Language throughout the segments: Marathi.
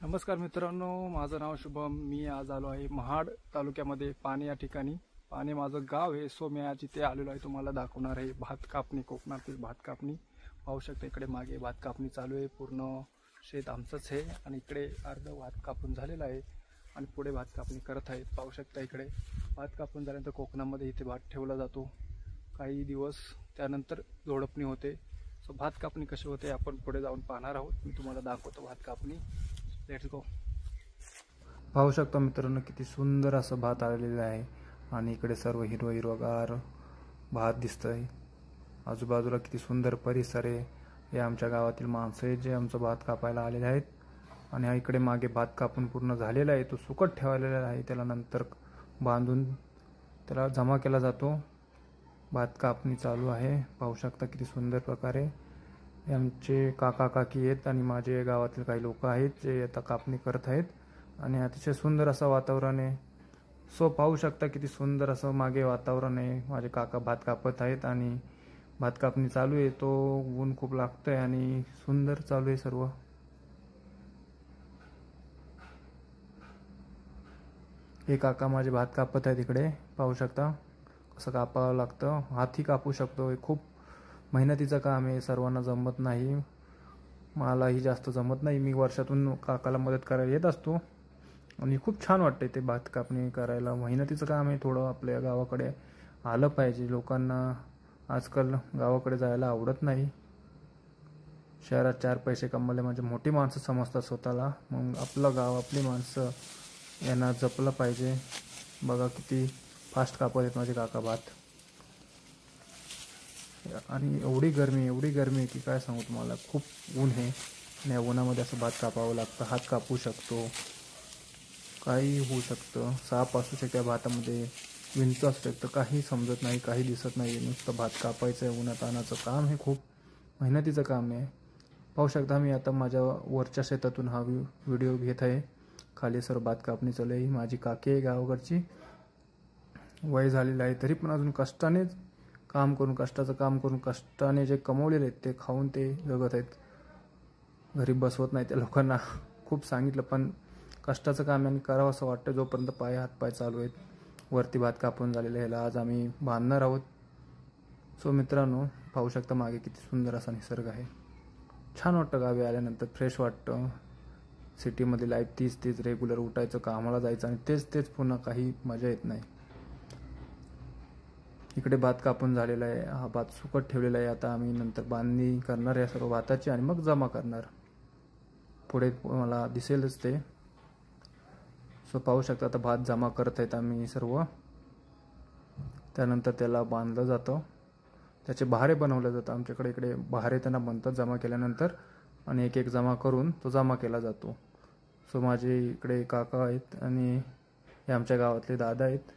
नमस्कार मित्रांनो, माझं नाव शुभम. मी आज आलो आहे महाड तालुक्यामध्ये पाणी या ठिकाणी. पाणी माझं गाव आहे. सो मी आज इथे आलेलो आहे, तुम्हाला दाखवणार आहे भात कापणी, कोकणातील भात कापणी. पाहू शकता इकडे मागे भात कापणी चालू आहे. पूर्ण शेत आमचंच आहे आणि इकडे अर्ध भात कापून झालेलं आहे आणि पुढे भात कापणी करत आहेत. पाहू शकता इकडे भात कापून झाल्यानंतर कोकणामध्ये इथे भात ठेवला जातो काही दिवस, त्यानंतर झोडपणी होते. सो भात कापणी कशी होते आपण पुढे जाऊन पाहणार आहोत. मी तुम्हाला दाखवतो भात कापणी. Let's go. पाहू शकता मित्रांनो, किती सुंदर असं भात आलेलं आहे आणि इकडे सर्व हिरवगार भात दिसतंय. आजूबाजूला किती सुंदर परिसर आहे. हे आमच्या गावातील माणसं आहेत जे आमचं भात कापायला आलेले आहेत आणि हा इकडे मागे भात कापून पूर्ण झालेला आहे. तो सुकट ठेवलेला आहे, त्याला नंतर बांधून त्याला जमा केला जातो. भात कापणी चालू आहे. पाहू शकता किती सुंदर प्रकारे. आमचे काका काकी आहेत आणि माझे गावातील काही लोक आहेत जे आता कापणी करत आहेत आणि अतिशय सुंदर असं वातावरण आहे. सो पाहू शकता किती सुंदर असं मागे वातावरण आहे. माझे काका भात कापत आहेत आणि भात कापणी चालू आहे. तो ऊन खूप लागतंय आणि सुंदर चालू आहे सर्व. हे काका माझे भात कापत आहेत. इकडे पाहू शकता कसं कापावं लागतं. हातही कापू शकतो. हे खूप मेहनतीचं काम आहे. सर्वांना जमत नाही, मलाही जास्त जमत नाही. मी वर्षातून काकाला मदत करायला येत असतो आणि खूप छान वाटते ते भात कापणी करायला. मेहनतीचं काम आहे. थोडं आपल्या गावाकडे आलं पाहिजे. लोकांना आजकाल गावाकडे जायला आवडत नाही. शहरात 4 पैसे कमवले म्हणजे मोठी माणसं समजतात स्वतःला. मग आपलं गाव, आपली माणसं यांना जपलं पाहिजे. बघा किती फास्ट कापत आहेत माझे काका भात. आणि एवढी गरमी की काय सांगू तुम्हाला. खूप ऊन आहे आणि या उन्हामध्ये असं भात कापावं लागतं. हात कापू शकतो, काही होऊ शकतं. साप असू शकतं भातामध्ये, विंच असू शकतं, काही समजत नाही, काही दिसत नाही. नुसतं भात कापायचं आहे. उन्हात आणायचं काम हे खूप मेहनतीचं काम आहे. पाहू शकता मी आता माझ्या वरच्या शेतातून हा व्हिडिओ घेत आहे. खाली सर्व भात कापणी चालू आहे. माझी काकी आहे गावाकडची, वय झालेलं आहे तरी पण अजून कष्टानेच काम करून, कष्टाचं काम करून, कष्टाने जे कमवलेले आहेत ते खाऊन ते जगत आहेत. घरी बसवत नाही त्या लोकांना. खूप सांगितलं पण कष्टाचं काम यांनी करावं असं वाटतं जोपर्यंत हातपाय चालू आहेत. वरती भात कापून झालेलं ह्याला आज आम्ही बांधणार आहोत. सो मित्रांनो पाहू शकता मागे किती सुंदर असा निसर्ग आहे. छान वाटतं गावी आल्यानंतर, फ्रेश वाटतं. सिटीमध्ये लाईफ तीच रेग्युलर उठायचं, कामाला जायचं आणि तेच पुन्हा काही मजा येत नाही. इकडे भात कापून झालेला आहे. हा भात सुकट ठेवलेला आहे. आता आम्ही नंतर बांधणी करणार या सर्व भाताची आणि मग जमा करणार. पुढे मला दिसेलच ते. सो पाहू शकता आता भात जमा करत आहेत आम्ही सर्व. त्यानंतर त्याला बांधलं जातं. त्याचे बहारे बनवले जातात. आमच्याकडे इकडे बहारे त्यांना बनतात जमा केल्यानंतर आणि एक जमा करून तो जमा केला जातो. सो माझे इकडे काका आहेत आणि हे आमच्या गावातले दादा आहेत.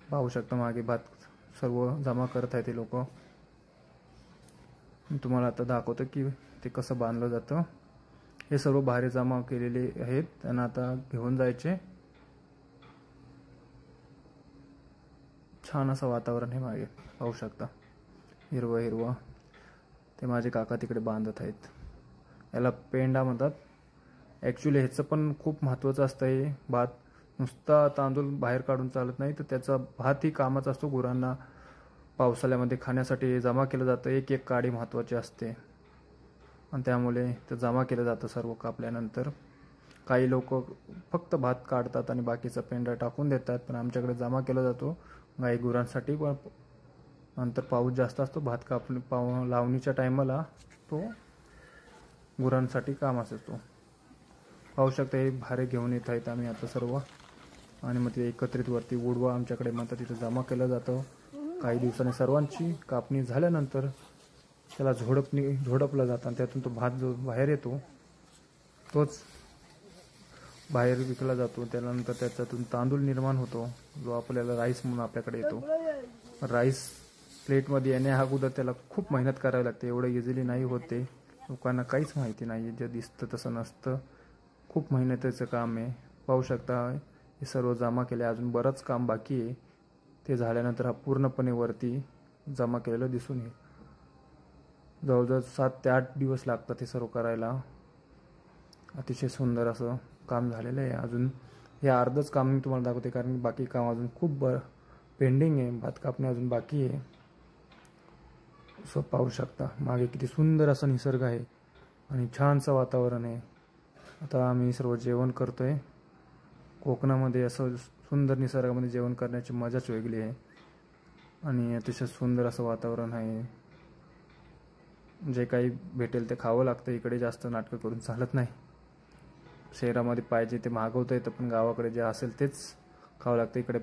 पाहू शकता मागे भात सर्व जमा करत आहेत ते लोक. मी तुम्हाला आता दाखवतो की ते कसं बांधलं जातं. हे सर्व बहारे जमा केलेले आहेत, त्यांना आता घेऊन जायचे. छान असं वातावरण आहे मागे, पाहू शकता हिरवं. ते माझे काका तिकडे बांधत आहेत. याला पेंडा म्हणतात. ॲक्च्युली ह्याचं पण खूप महत्त्वाचं असतं. हे भात नुसता तांदूळ बाहेर काढून चालत नाही, तर त्याचा भातही कामाचा असतो. गुरांना पावसाळ्यामध्ये खाण्यासाठी जमा केलं जातं. एक काडी महत्त्वाची असते आणि त्यामुळे ते जमा केलं जातं सर्व कापल्यानंतर. काही लोक फक्त भात काढतात आणि बाकीचा पेंडा टाकून देतात, पण आमच्याकडे जमा केला जातो गाई गुरांसाठी. पण नंतर पाऊस जास्त असतो, भात कापणी लावणीच्या टायमाला तो गुरांसाठी काम असतो. पाहू शकता हे भारे घेऊन येत आहेत आम्ही आता सर्व आणि मग ते एकत्रित वरती उडवा आमच्याकडे म्हणतात, तिथं जमा केलं जातं. काही दिवसांनी सर्वांची कापणी झाल्यानंतर त्याला झोडपलं जातं आणि त्यातून तो भात जो बाहेर येतो तोच बाहेर विकला जातो. त्यानंतर त्याच्यातून तांदूळ निर्माण होतो जो आपल्याला राईस म्हणून आपल्याकडे येतो. राईस प्लेटमध्ये येण्या अगोदर त्याला खूप मेहनत करावी लागते. एवढं इझिली नाही होते. लोकांना काहीच माहिती नाही. जे दिसतं तसं नसतं. खूप मेहनतीचं काम आहे. पाहू शकता हे सर्व जमा केले. अजून बरंच काम बाकी आहे. ते झाल्यानंतर हा पूर्णपणे वरती जमा केलेलं दिसून येईल. जवळजवळ 7 ते 8 दिवस लागतात हे सर्व करायला. अतिशय सुंदर असं काम झालेलं आहे. अजून हे अर्धच काम मी तुम्हाला दाखवते, कारण बाकी काम अजून खूप पेंडिंग आहे. भात कापणे अजून बाकी आहे. सो पाहू शकता मागे किती सुंदर असा निसर्ग आहे आणि छानसं वातावरण आहे. आता आम्ही सर्व जेवण करतोय. कोकणामध्ये असं सुंदर निसर्गामध्ये जेवण करण्याची मजाच वेगळी आहे आणि अतिशय सुंदर असं वातावरण आहे. जे काही भेटेल ते खावं लागतं. इकडे जास्त नाटकं करून चालत नाही. शहरामध्ये पाहिजे ते मागवता येतं, पण गावाकडे जे असेल तेच खावं लागतं. इकडे